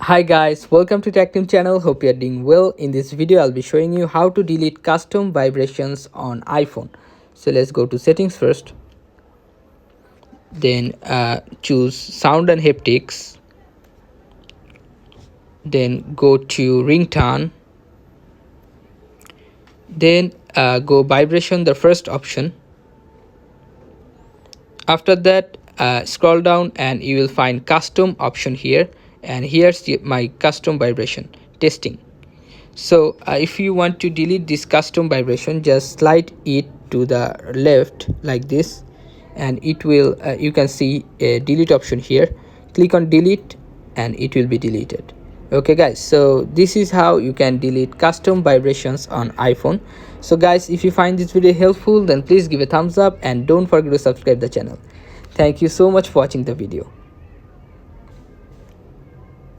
Hi guys, welcome to Tactim channel. Hope you are doing well. In this video I'll be showing you how to delete custom vibrations on iPhone. So let's go to settings first, then choose sound and haptics, then go to ringtone, then go vibration, the first option. After that scroll down and you will find custom option here, and here's my custom vibration testing. So if you want to delete this custom vibration, just slide it to the left like this, and it will you can see a delete option here. Click on delete and it will be deleted. Okay guys, so this is how you can delete custom vibrations on iPhone. So guys, if you find this video helpful, then please give a thumbs up and don't forget to subscribe the channel. Thank you so much for watching the video.